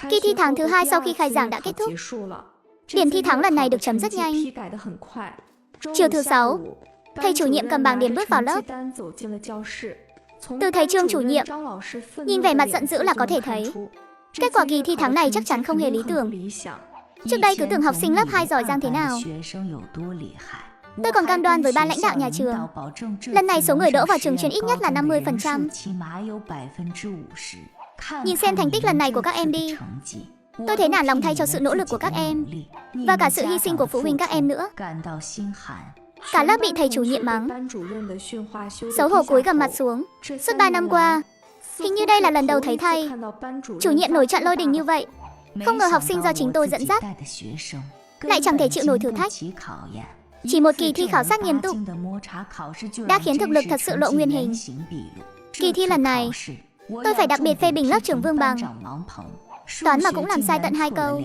Kỳ thi tháng thứ 2 sau khi khai giảng đã kết thúc. Điểm thi tháng lần này được chấm rất nhanh. Chiều thứ 6, thầy chủ nhiệm cầm bảng điểm bước vào lớp. Từ thầy Trương chủ nhiệm, nhìn vẻ mặt giận dữ là có thể thấy kết quả kỳ thi tháng này chắc chắn không hề lý tưởng. Trước đây cứ tưởng học sinh lớp 2 giỏi giang thế nào. Tôi còn cam đoan với ban lãnh đạo nhà trường, lần này số người đỗ vào trường chuyên ít nhất là 50%. Nhìn xem thành tích lần này của các em đi. Tôi thấy nản lòng thay cho sự nỗ lực của các em và cả sự hy sinh của phụ huynh các em nữa. Cả lớp bị thầy chủ nhiệm mắng. Xấu hổ cúi gằm mặt xuống. Suốt 3 năm qua, hình như đây là lần đầu thấy thầy chủ nhiệm nổi trận lôi đình như vậy. Không ngờ học sinh do chính tôi dẫn dắt lại chẳng thể chịu nổi thử thách. Chỉ một kỳ thi khảo sát nghiêm túc đã khiến thực lực thật sự lộ nguyên hình. Kỳ thi lần này, tôi phải đặc biệt phê bình lớp trưởng Vương Bằng. Toán mà cũng làm sai tận 2 câu,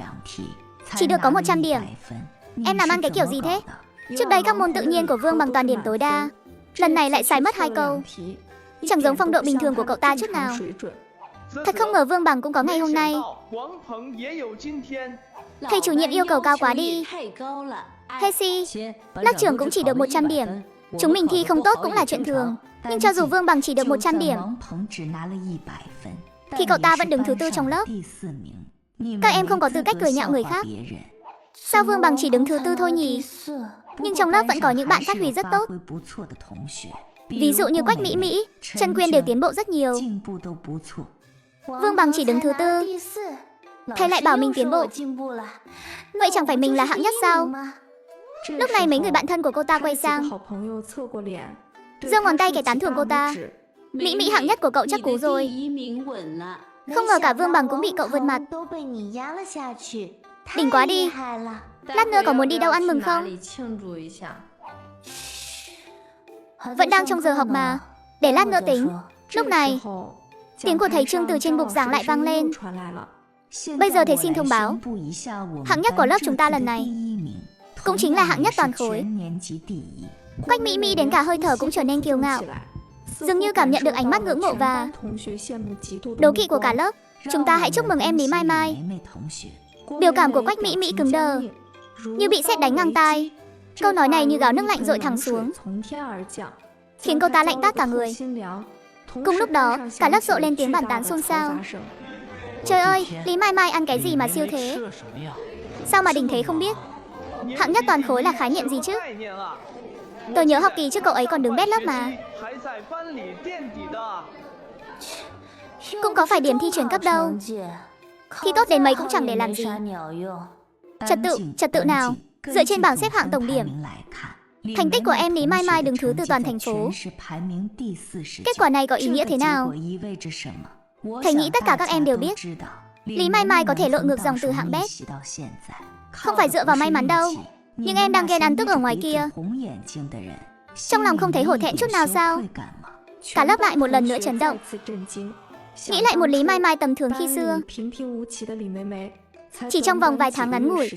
chỉ được có 100 điểm. Em làm ăn cái kiểu gì thế? Trước đây các môn tự nhiên của Vương Bằng toàn điểm tối đa, lần này lại sai mất 2 câu. Chẳng giống phong độ bình thường của cậu ta chút nào. Thật không ngờ Vương Bằng cũng có ngày hôm nay. Thầy chủ nhiệm yêu cầu cao quá đi. Hesi, lớp trưởng cũng chỉ được 100 điểm. Chúng mình thi không tốt cũng là chuyện thường. Nhưng cho dù Vương Bằng chỉ được 100 điểm, thì cậu ta vẫn đứng thứ 4 trong lớp. Các em không có tư cách cười nhạo người khác. Sao Vương Bằng chỉ đứng thứ 4 thôi nhỉ? Nhưng trong lớp vẫn có những bạn phát huy rất tốt. Ví dụ như Quách Mỹ Mỹ, Trân Quyên đều tiến bộ rất nhiều. Vương Bằng chỉ đứng thứ 4. Thầy lại bảo mình tiến bộ. Vậy chẳng phải mình là hạng nhất sao? Lúc này mấy người bạn thân của cô ta quay sang, giơ ngón tay cái tán thưởng cô ta. Mỹ Mỹ hạng nhất của cậu chắc cú rồi. Không ngờ cả Vương Bằng cũng bị cậu vượt mặt. Đỉnh quá đi. Lát nữa có muốn đi đâu ăn mừng không? Vẫn đang trong giờ học mà. Để lát nữa tính. Lúc này, tiếng của thầy Trương từ trên bục giảng lại vang lên. Bây giờ thầy xin thông báo, hạng nhất của lớp chúng ta lần này cũng chính là hạng nhất toàn khối. Quách Mỹ Mỹ đến cả hơi thở cũng trở nên kiêu ngạo, dường như cảm nhận được ánh mắt ngưỡng mộ và đố kỵ của cả lớp. Chúng ta hãy chúc mừng em Lý Mai Mai. Biểu cảm của Quách Mỹ Mỹ cứng đờ, như bị sét đánh ngang tai. Câu nói này như gáo nước lạnh dội thẳng xuống, khiến cô ta lạnh tát cả người. Cùng lúc đó, cả lớp rộ lên tiếng bàn tán xôn xao. Trời ơi, Lý Mai Mai ăn cái gì mà siêu thế? Sao mà đỉnh thế không biết? Hạng nhất toàn khối là khái niệm gì chứ? Tôi nhớ học kỳ trước cậu ấy còn đứng bét lớp mà. Cũng có phải điểm thi chuyển cấp đâu. Thi tốt đến mấy cũng chẳng để làm gì. Trật tự nào? Dựa trên bảng xếp hạng tổng điểm, thành tích của em Lý Mai Mai đứng thứ 4 toàn thành phố. Kết quả này có ý nghĩa thế nào? Thầy nghĩ tất cả các em đều biết Lý Mai Mai có thể lội ngược dòng từ hạng bét. Không phải dựa vào may mắn đâu. Nhưng em đang ghen ăn tức ở ngoài kia. Trong lòng không thấy hổ thẹn chút nào sao? Cả lớp lại một lần nữa chấn động. Nghĩ lại một Lý Mai Mai tầm thường khi xưa, chỉ trong vòng vài tháng ngắn ngủi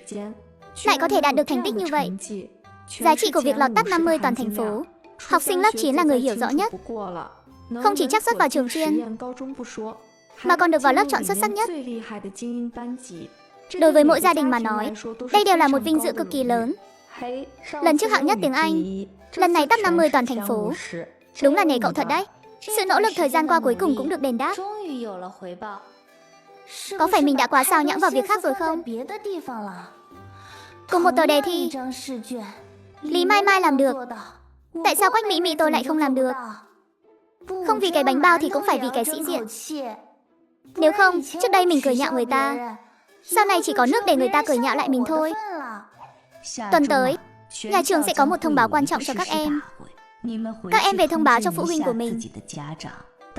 lại có thể đạt được thành tích như vậy. Giá trị của việc lọt top 50 toàn thành phố, học sinh lớp 9 là người hiểu rõ nhất. Không chỉ chắc xuất vào trường chuyên, mà còn được vào lớp chọn xuất sắc nhất. Đối với mỗi gia đình mà nói, đây đều là một vinh dự cực kỳ lớn. Lần trước hạng nhất tiếng Anh, lần này top 50 toàn thành phố. Đúng là nể cậu thật đấy. Sự nỗ lực thời gian qua cuối cùng cũng được đền đáp. Có phải mình đã quá sao nhãng vào việc khác rồi không? Cùng một tờ đề thi, Lý Mai Mai làm được, tại sao Quách Mỹ Mỹ tôi lại không làm được? Không vì cái bánh bao thì cũng phải vì cái sĩ diện. Nếu không, trước đây mình cười nhạo người ta, sau này chỉ có nước để người ta cười nhạo lại mình thôi. Tuần tới, nhà trường sẽ có một thông báo quan trọng cho các em. Các em về thông báo cho phụ huynh của mình.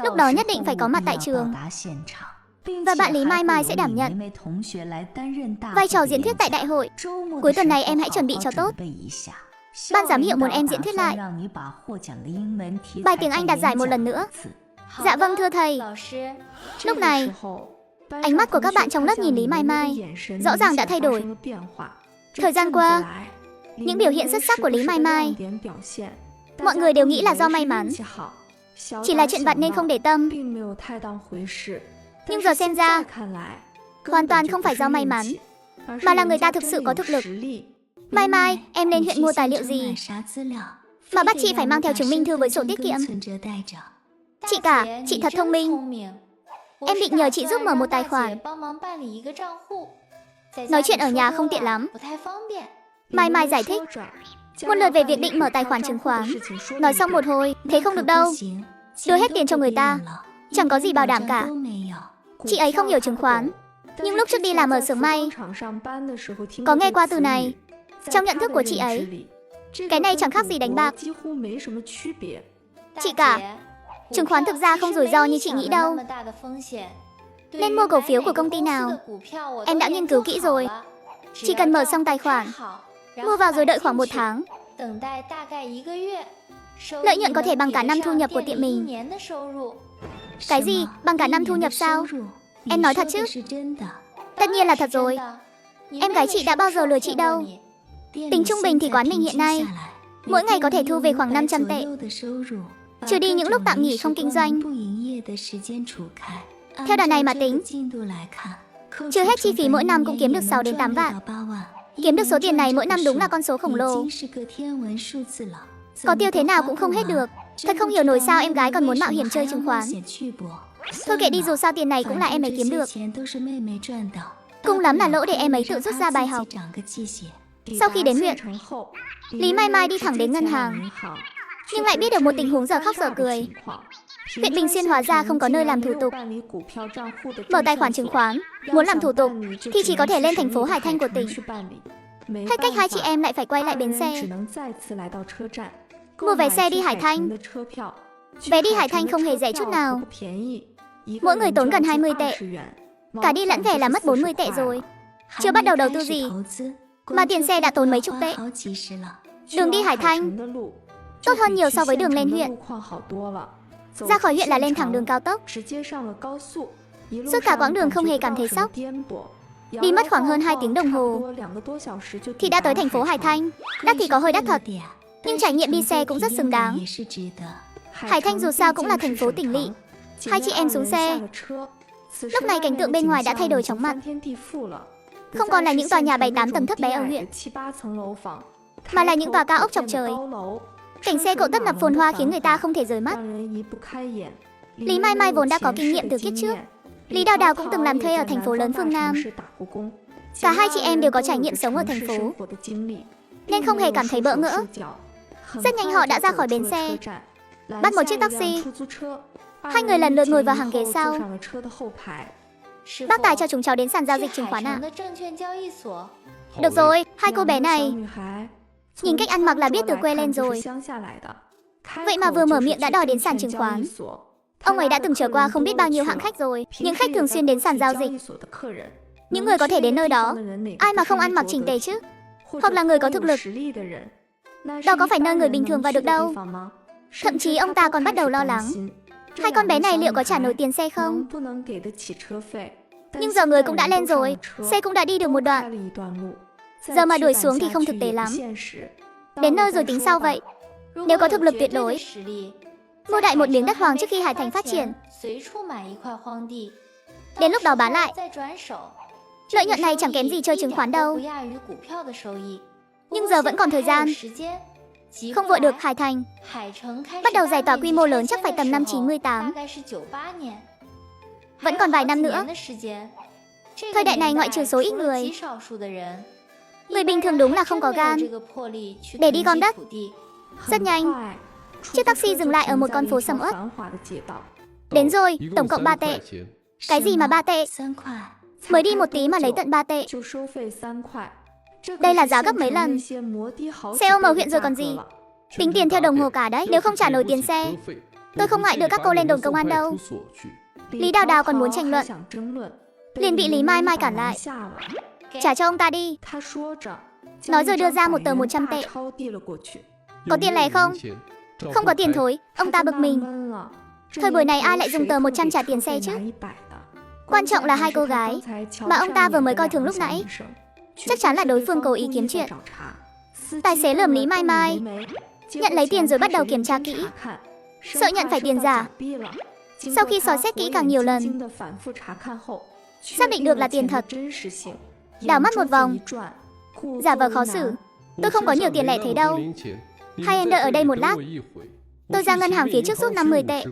Lúc đó nhất định phải có mặt tại trường. Và bạn Lý Mai Mai sẽ đảm nhận vai trò diễn thuyết tại đại hội. Cuối tuần này em hãy chuẩn bị cho tốt. Ban giám hiệu muốn em diễn thuyết lại bài tiếng Anh đạt giải một lần nữa. Dạ vâng thưa thầy. Lúc này, ánh mắt của các bạn trong lớp nhìn Lý Mai Mai rõ ràng đã thay đổi. Thời gian qua, những biểu hiện xuất sắc của Lý Mai Mai, mọi người đều nghĩ là do may mắn, chỉ là chuyện vặt nên không để tâm. Nhưng giờ xem ra, hoàn toàn không phải do may mắn, mà là người ta thực sự có thực lực. Mai Mai, em lên huyện mua tài liệu gì mà bắt chị phải mang theo chứng minh thư với sổ tiết kiệm? Chị cả, chị thật thông minh. Em định nhờ chị giúp mở một tài khoản. Nói chuyện ở nhà không tiện lắm. Mai Mai giải thích một lượt về việc định mở tài khoản chứng khoán. Nói xong một hồi, thế không được đâu. Đưa hết tiền cho người ta, chẳng có gì bảo đảm cả. Chị ấy không hiểu chứng khoán, nhưng lúc trước đi làm ở xưởng may, có nghe qua từ này. Trong nhận thức của chị ấy, cái này chẳng khác gì đánh bạc. Chị cả, chứng khoán thực ra không rủi ro như chị nghĩ đâu. Nên mua cổ phiếu của công ty nào, em đã nghiên cứu kỹ rồi. Chỉ cần mở xong tài khoản, mua vào rồi đợi khoảng 1 tháng. Lợi nhuận có thể bằng cả năm thu nhập của tiệm mình. Cái gì? Bằng cả năm thu nhập sao? Em nói thật chứ? Tất nhiên là thật rồi. Em gái chị đã bao giờ lừa chị đâu. Tính trung bình thì quán mình hiện nay mỗi ngày có thể thu về khoảng 500 tệ, trừ đi những lúc tạm nghỉ không kinh doanh. Theo đà này mà tính, trừ hết chi phí mỗi năm cũng kiếm được 6 đến 8 vạn. Kiếm được số tiền này mỗi năm đúng là con số khổng lồ. Có tiêu thế nào cũng không hết được. Thật không hiểu nổi sao em gái còn muốn mạo hiểm chơi chứng khoán. Thôi kệ đi, dù sao tiền này cũng là em ấy kiếm được. Cùng lắm là lỗ để em ấy tự rút ra bài học. Sau khi đến huyện, Lý Mai Mai đi thẳng đến ngân hàng, nhưng lại biết được một tình huống giờ khóc giờ cười. Huyện Bình Xuyên hóa ra không có nơi làm thủ tục. Mở tài khoản chứng khoán, muốn làm thủ tục thì chỉ có thể lên thành phố Hải Thanh của tỉnh. Hết cách hai chị em lại phải quay lại bến xe, mua vé xe đi Hải Thanh. Vé đi Hải Thanh không hề rẻ chút nào, mỗi người tốn gần 20 tệ. Cả đi lẫn về là mất 40 tệ rồi. Chưa bắt đầu đầu tư gì mà tiền xe đã tốn mấy chục tệ. Đường đi Hải Thanh tốt hơn nhiều so với đường lên huyện. Ra khỏi huyện là lên thẳng đường cao tốc. Suốt cả quãng đường không hề cảm thấy sốc. Đi mất khoảng hơn 2 tiếng đồng hồ thì đã tới thành phố Hải Thanh. Đắt thì có hơi đắt thật, nhưng trải nghiệm đi xe cũng rất xứng đáng. Hải Thanh dù sao cũng là thành phố tỉnh lỵ. Hai chị em xuống xe. Lúc này cảnh tượng bên ngoài đã thay đổi chóng mặt. Không còn là những tòa nhà 7-8 tầng thấp bé ở huyện, mà là những tòa cao ốc chọc trời. Cảnh xe cộ tấp nập phồn hoa khiến người ta không thể rời mắt. Lý Mai Mai vốn đã có kinh nghiệm từ kiếp trước. Lý Đào Đào cũng từng làm thuê ở thành phố lớn phương Nam. Cả hai chị em đều có trải nghiệm sống ở thành phố, nên không hề cảm thấy bỡ ngỡ. Rất nhanh họ đã ra khỏi bến xe, bắt một chiếc taxi. Hai người lần lượt ngồi vào hàng ghế sau. Bác Tài cho chúng cháu đến sàn giao dịch chứng khoán ạ. Được rồi, hai cô bé này nhìn cách ăn mặc là biết từ quê lên rồi. Vậy mà vừa mở miệng đã đòi đến sàn chứng khoán. Ông ấy đã từng trở qua không biết bao nhiêu hạng khách rồi. Những khách thường xuyên đến sàn giao dịch, những người có thể đến nơi đó, ai mà không ăn mặc chỉnh tề chứ? Hoặc là người có thực lực. Đó có phải nơi người bình thường vào được đâu. Thậm chí ông ta còn bắt đầu lo lắng hai con bé này liệu có trả nổi tiền xe không. Nhưng giờ người cũng đã lên rồi, xe cũng đã đi được một đoạn. Giờ mà đuổi xuống thì không thực tế lắm. Đến nơi rồi tính sau vậy. Nếu có thực lực tuyệt đối, mua đại một miếng đất hoang trước khi Hải Thành phát triển, đến lúc đó bán lại. Lợi nhuận này chẳng kém gì chơi chứng khoán đâu. Nhưng giờ vẫn còn thời gian, không vội được. Hải Thành bắt đầu giải tỏa quy mô lớn chắc phải tầm năm 98. Vẫn còn vài năm nữa. Thời đại này ngoại trừ số ít người bình thường đúng là không có gan để đi gom đất. Rất nhanh, chiếc taxi dừng lại ở một con phố sầm uất. Đến rồi, tổng cộng 3 tệ. Cái gì mà 3 tệ? Mới đi một tí mà lấy tận 3 tệ. Đây là giá gấp mấy lần. Xe ôm ở huyện rồi còn gì. Tính tiền theo đồng hồ cả đấy. Nếu không trả nổi tiền xe, tôi không ngại đưa các cô lên đồn công an đâu. Lý Đào Đào còn muốn tranh luận, liền bị Lý Mai Mai cản lại. Trả cho ông ta đi. Nói rồi đưa ra một tờ 100 tệ. Có tiền lẻ không? Không có tiền thối. Ông ta bực mình. Thời buổi này ai lại dùng tờ 100 trả tiền xe chứ? Quan trọng là hai cô gái mà ông ta vừa mới coi thường lúc nãy, chắc chắn là đối phương cố ý kiếm chuyện. Tài xế lườm Lý Mai Mai, nhận lấy tiền rồi bắt đầu kiểm tra kỹ, sợ nhận phải tiền giả. Sau khi soi xét kỹ càng nhiều lần, xác định được là tiền thật. Đảo mắt một vòng, giả vờ khó xử. Tôi không có nhiều tiền lẻ thế đâu. Hai em đợi ở đây một lát. Tôi ra ngân hàng phía trước rút 50 tệ.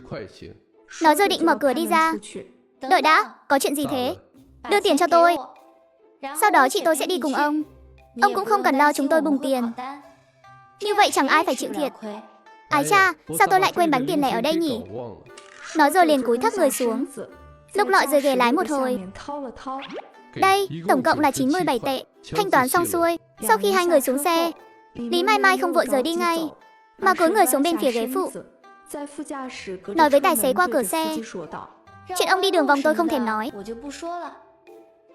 Nói rồi định mở cửa đi ra. Đợi đã, có chuyện gì thế? Đưa tiền cho tôi. Sau đó chị tôi sẽ đi cùng ông. Ông cũng không cần lo chúng tôi bùng tiền. Như vậy chẳng ai phải chịu thiệt. Ái cha, sao tôi lại quên bánh tiền lẻ ở đây nhỉ? Nói rồi liền cúi thấp người xuống, lục lọi rồi ghé lái một hồi. Đây, tổng cộng là 97 tệ. Thanh toán xong xuôi, sau khi hai người xuống xe, Lý Mai Mai không vội rời đi ngay, mà cúi người xuống bên phía ghế phụ, nói với tài xế qua cửa xe. Chuyện ông đi đường vòng tôi không thèm nói.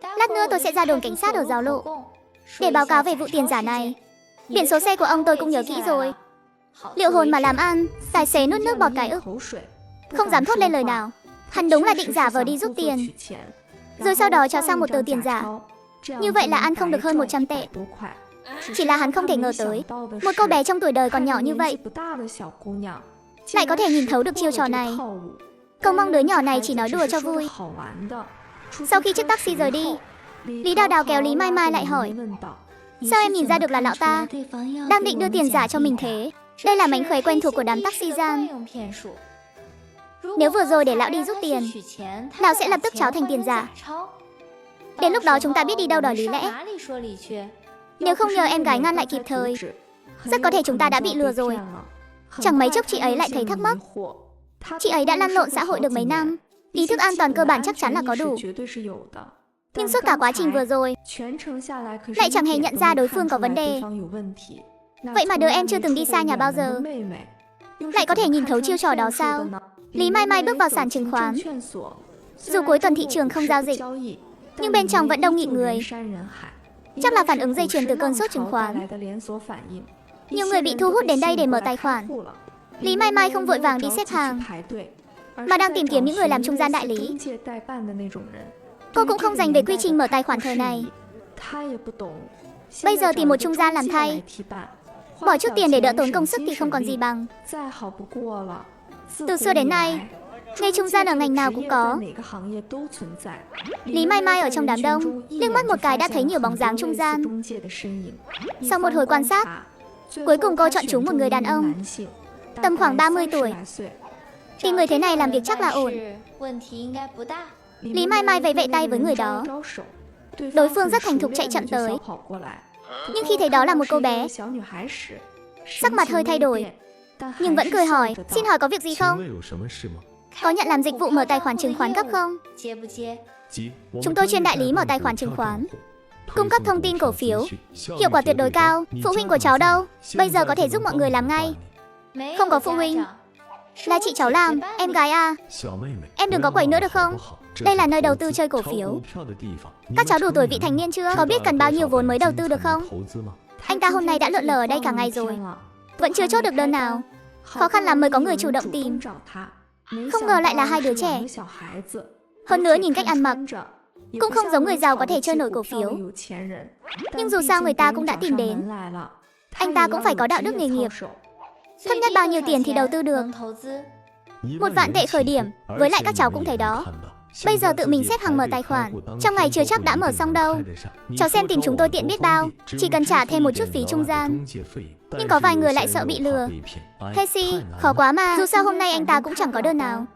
Lát nữa tôi sẽ ra đồn cảnh sát ở giao lộ để báo cáo về vụ tiền giả này. Biển số xe của ông tôi cũng nhớ kỹ rồi. Liệu hồn mà làm ăn. Tài xế nuốt nước bọt cái ức, không dám thốt lên lời nào. Hắn đúng là định giả vờ đi rút tiền, rồi sau đó cho sang một tờ tiền giả. Như vậy là ăn không được hơn 100 tệ. Chỉ là hắn không thể ngờ tới, một cô bé trong tuổi đời còn nhỏ như vậy lại có thể nhìn thấu được chiêu trò này. Cậu mong đứa nhỏ này chỉ nói đùa cho vui. Sau khi chiếc taxi rời đi, Lý Đào Đào kéo Lý Mai Mai lại hỏi: sao em nhìn ra được là lão ta đang định đưa tiền giả cho mình thế? Đây là mánh khóe quen thuộc của đám taxi gian. Nếu vừa rồi để lão đi rút tiền, lão sẽ lập tức tráo thành tiền giả. Đến lúc đó chúng ta biết đi đâu đòi lý lẽ. Nếu không nhờ em gái ngăn lại kịp thời, rất có thể chúng ta đã bị lừa rồi. Chẳng mấy chốc chị ấy lại thấy thắc mắc. Chị ấy đã lăn lộn xã hội được mấy năm, ý thức an toàn cơ bản chắc chắn là có đủ. Nhưng suốt cả quá trình vừa rồi, lại chẳng hề nhận ra đối phương có vấn đề. Vậy mà đứa em chưa từng đi xa nhà bao giờ lại có thể nhìn thấu chiêu trò đó sao? Lý Mai Mai bước vào sàn chứng khoán. Dù cuối tuần thị trường không giao dịch, nhưng bên trong vẫn đông nghịt người. Chắc là phản ứng dây chuyền từ cơn sốt chứng khoán. Nhiều người bị thu hút đến đây để mở tài khoản. Lý Mai Mai không vội vàng đi xếp hàng, mà đang tìm kiếm những người làm trung gian đại lý. Cô cũng không dành về quy trình mở tài khoản thời này. Bây giờ tìm một trung gian làm thay, bỏ chút tiền để đỡ tốn công sức thì không còn gì bằng. Từ xưa đến nay, nghề trung gian ở ngành nào cũng có. Lý Mai Mai ở trong đám đông, liếc mắt một cái đã thấy nhiều bóng dáng trung gian. Sau một hồi quan sát, cuối cùng cô chọn trúng một người đàn ông, tầm khoảng 30 tuổi. Tìm người thế này làm việc chắc là ổn. Lý Mai Mai vẫy vẫy tay với người đó. Đối phương rất thành thục chạy chậm tới. Nhưng khi thấy đó là một cô bé, sắc mặt hơi thay đổi, nhưng vẫn cười hỏi: xin hỏi có việc gì không? Có nhận làm dịch vụ mở tài khoản chứng khoán cấp không? Chúng tôi chuyên đại lý mở tài khoản chứng khoán, cung cấp thông tin cổ phiếu, hiệu quả tuyệt đối cao. Phụ huynh của cháu đâu? Bây giờ có thể giúp mọi người làm ngay. Không có phụ huynh. Là chị cháu làm, em gái à? Em đừng có quậy nữa được không? Đây là nơi đầu tư chơi cổ phiếu. Các cháu đủ tuổi vị thành niên chưa? Có biết cần bao nhiêu vốn mới đầu tư được không? Anh ta hôm nay đã lượn lờ ở đây cả ngày rồi, vẫn chưa chốt được đơn nào. Khó khăn lắm mới có người chủ động tìm. Không ngờ lại là hai đứa trẻ. Hơn nữa nhìn cách ăn mặc cũng không giống người giàu có thể chơi nổi cổ phiếu. Nhưng dù sao người ta cũng đã tìm đến, anh ta cũng phải có đạo đức nghề nghiệp. Thấp nhất bao nhiêu tiền thì đầu tư được? 1 vạn tệ khởi điểm. Với lại các cháu cũng thấy đó, bây giờ tự mình xếp hàng mở tài khoản, trong ngày chưa chắc đã mở xong đâu. Cháu xem tìm chúng tôi tiện biết bao, chỉ cần trả thêm một chút phí trung gian. Nhưng có vài người lại sợ bị lừa. Hesi, khó quá mà. Dù sao hôm nay anh ta cũng chẳng có đơn nào,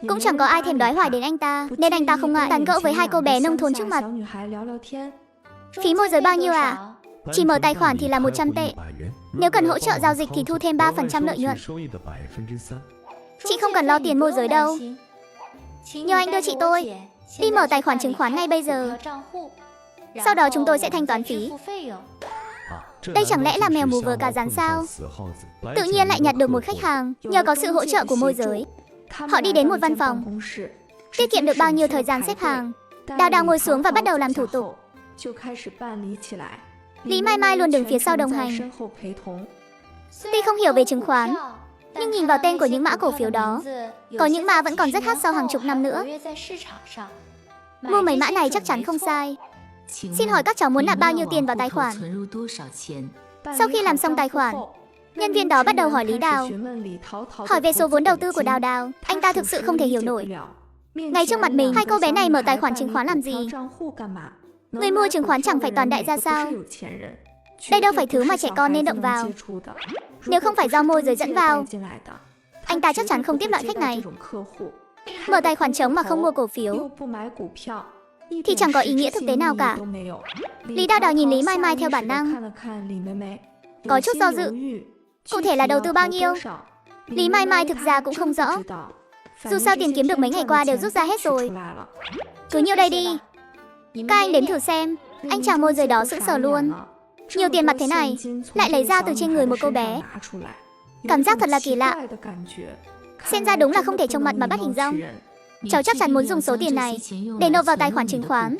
cũng chẳng có ai thèm đói hoài đến anh ta, nên anh ta không ngại tán gẫu với hai cô bé nông thôn trước mặt. Phí môi giới bao nhiêu à? Chỉ mở tài khoản thì là 100 tệ. Nếu cần hỗ trợ giao dịch thì thu thêm 3% lợi nhuận. Chị không cần lo tiền môi giới đâu. Nhờ anh đưa chị tôi đi mở tài khoản chứng khoán ngay bây giờ. Sau đó chúng tôi sẽ thanh toán phí. Đây chẳng lẽ là mèo mù vờ cà rán sao? Tự nhiên lại nhặt được một khách hàng nhờ có sự hỗ trợ của môi giới. Họ đi đến một văn phòng, tiết kiệm được bao nhiêu thời gian xếp hàng. Đào Đào ngồi xuống và bắt đầu làm thủ tục. Lý Mai Mai luôn đứng phía sau đồng hành. Tuy không hiểu về chứng khoán, nhưng nhìn vào tên của những mã cổ phiếu đó, có những mã vẫn còn rất hot sau hàng chục năm nữa. Mua mấy mã này chắc chắn không sai. Xin hỏi các cháu muốn nạp bao nhiêu tiền vào tài khoản? Sau khi làm xong tài khoản, nhân viên đó bắt đầu hỏi Lý Đào, hỏi về số vốn đầu tư của Đào Đào. Anh ta thực sự không thể hiểu nổi. Ngay trước mặt mình, hai cô bé này mở tài khoản chứng khoán làm gì? Người mua chứng khoán chẳng phải toàn đại gia sao? Đây đâu phải thứ mà trẻ con nên động vào. Nếu không phải do môi giới dẫn vào, anh ta chắc chắn không tiếp loại khách này. Mở tài khoản trống mà không mua cổ phiếu thì chẳng có ý nghĩa thực tế nào cả. Lý Đào Đào nhìn Lý Mai Mai theo bản năng, có chút do dự. Cụ thể là đầu tư bao nhiêu, Lý Mai Mai thực ra cũng không rõ. Dù sao tiền kiếm được mấy ngày qua đều rút ra hết rồi. Cứ nhiêu đây đi. Các anh đếm thử xem. Anh chàng môi giới đó sững sờ luôn. Nhiều tiền mặt thế này lại lấy ra từ trên người một cô bé. Cảm giác thật là kỳ lạ. Xem ra đúng là không thể trông mặt mà bắt hình dong. Cháu chắc chắn muốn dùng số tiền này để nộp vào tài khoản chứng khoán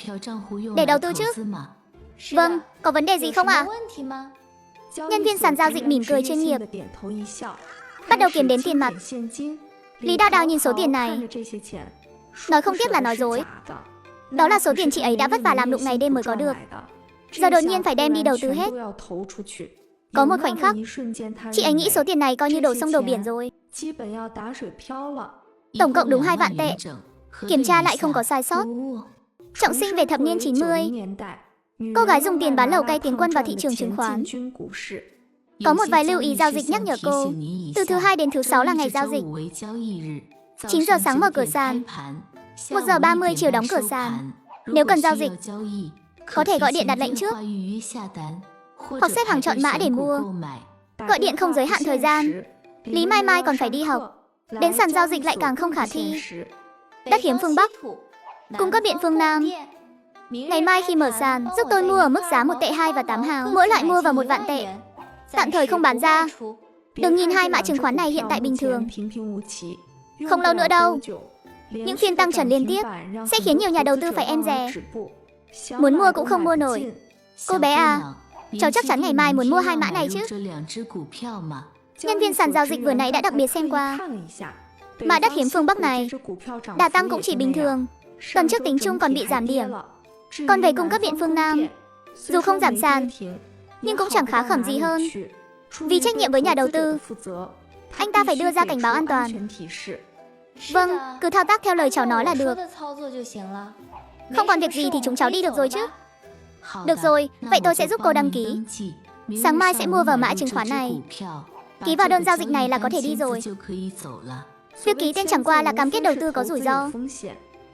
để đầu tư chứ. Vâng, có vấn đề gì không ạ? Nhân viên sàn giao dịch mỉm cười chuyên nghiệp, bắt đầu kiểm đếm tiền mặt. Lý Đào Đào nhìn số tiền này, nói không tiếp là nói dối. Đó là số tiền chị ấy đã vất vả làm lụng ngày đêm mới có được, giờ đột nhiên phải đem đi đầu tư hết. Có một khoảnh khắc, chị ấy nghĩ số tiền này coi như đổ sông đổ biển rồi. Tổng cộng đúng 2 vạn tệ. Kiểm tra lại không có sai sót. Trọng sinh về thập niên 90. Cô gái dùng tiền bán lẩu cay tiến quân vào thị trường chứng khoán. Có một vài lưu ý giao dịch nhắc nhở cô. Từ thứ 2 đến thứ 6 là ngày giao dịch. 9 giờ sáng mở cửa sàn, 1 giờ 30 chiều đóng cửa sàn. Nếu cần giao dịch, có thể gọi điện đặt lệnh trước, hoặc xếp hàng chọn mã để mua. Gọi điện không giới hạn thời gian. Lý Mai Mai còn phải đi học, đến sàn giao dịch lại càng không khả thi. Đất hiếm phương Bắc, cung cấp điện phương Nam. Ngày mai khi mở sàn, giúp tôi mua ở mức giá 1 tệ 2 và 8 hào. Mỗi loại mua vào 1 vạn tệ. Tạm thời không bán ra. Đừng nhìn hai mã chứng khoán này hiện tại bình thường. Không lâu nữa đâu, những phiên tăng trần liên tiếp sẽ khiến nhiều nhà đầu tư phải em dè. Muốn mua cũng không mua nổi. Cô bé à, cháu chắc chắn ngày mai muốn mua hai mã này chứ. Nhân viên sàn giao dịch vừa nãy đã đặc biệt xem qua. Mã đất hiếm phương Bắc này, đà tăng cũng chỉ bình thường. Tuần trước tính chung còn bị giảm điểm. Còn về cung cấp điện phương Nam, dù không giảm sàn, nhưng cũng chẳng khá khẩm gì hơn. Vì trách nhiệm với nhà đầu tư, anh ta phải đưa ra cảnh báo an toàn. Vâng, cứ thao tác theo lời cháu nói là được. Không còn việc gì thì chúng cháu đi được rồi chứ. Được rồi, vậy tôi sẽ giúp cô đăng ký. Sáng mai sẽ mua vào mã chứng khoán này. Ký vào đơn giao dịch này là có thể đi rồi. Việc ký tên chẳng qua là cam kết đầu tư có rủi ro.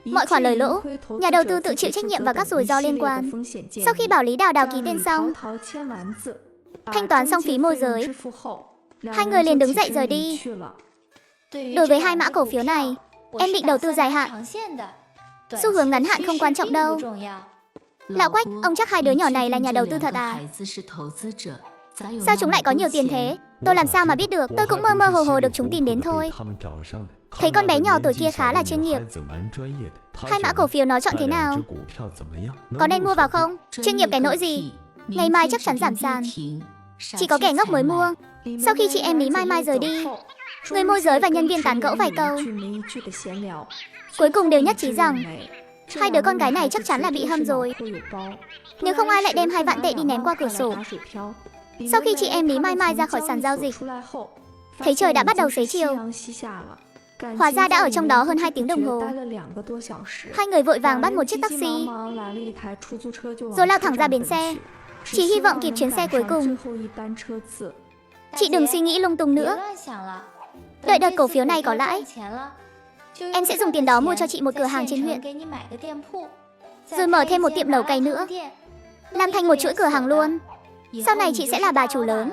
Mọi khoản lời lỗ, nhà đầu tư tự chịu trách nhiệm và các rủi ro liên quan. Sau khi bảo Lý Đào Đào ký tên xong, thanh toán xong phí môi giới, hai người liền đứng dậy rời đi. Đối với hai mã cổ phiếu này, em định đầu tư dài hạn. Xu hướng ngắn hạn không quan trọng đâu. Lão Quách, ông chắc hai đứa nhỏ này là nhà đầu tư thật à? Sao chúng lại có nhiều tiền thế? Tôi làm sao mà biết được? Tôi cũng mơ mơ hồ hồ được chúng tìm đến thôi. Thấy con bé nhỏ tuổi kia khá là chuyên nghiệp. Hai mã cổ phiếu nó chọn thế nào? Có nên mua vào không? Chuyên nghiệp cái nỗi gì? Ngày mai chắc chắn giảm sàn. Chỉ có kẻ ngốc mới mua. Sau khi chị em Lý Mai Mai rời đi, người môi giới và nhân viên tán gẫu vài câu. Cuối cùng đều nhất trí rằng hai đứa con gái này chắc chắn là bị hâm rồi. Nếu không ai lại đem 2 vạn tệ đi ném qua cửa sổ. Sau khi chị em Lý Mai Mai ra khỏi sàn giao dịch, thấy trời đã bắt đầu xế chiều. Hóa ra đã ở trong đó hơn 2 tiếng đồng hồ. Hai người vội vàng bắt một chiếc taxi, rồi lao thẳng ra bến xe, chỉ hy vọng kịp chuyến xe cuối cùng. Chị đừng suy nghĩ lung tung nữa. Đợi đợt cổ phiếu này có lãi, em sẽ dùng tiền đó mua cho chị một cửa hàng trên huyện, rồi mở thêm một tiệm lẩu cay nữa, làm thành một chuỗi cửa hàng luôn. Sau này chị sẽ là bà chủ lớn.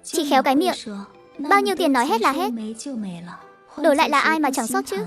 Chị khéo cái miệng, bao nhiêu tiền nói hết là hết. Đổi lại là ai mà chẳng sót chứ.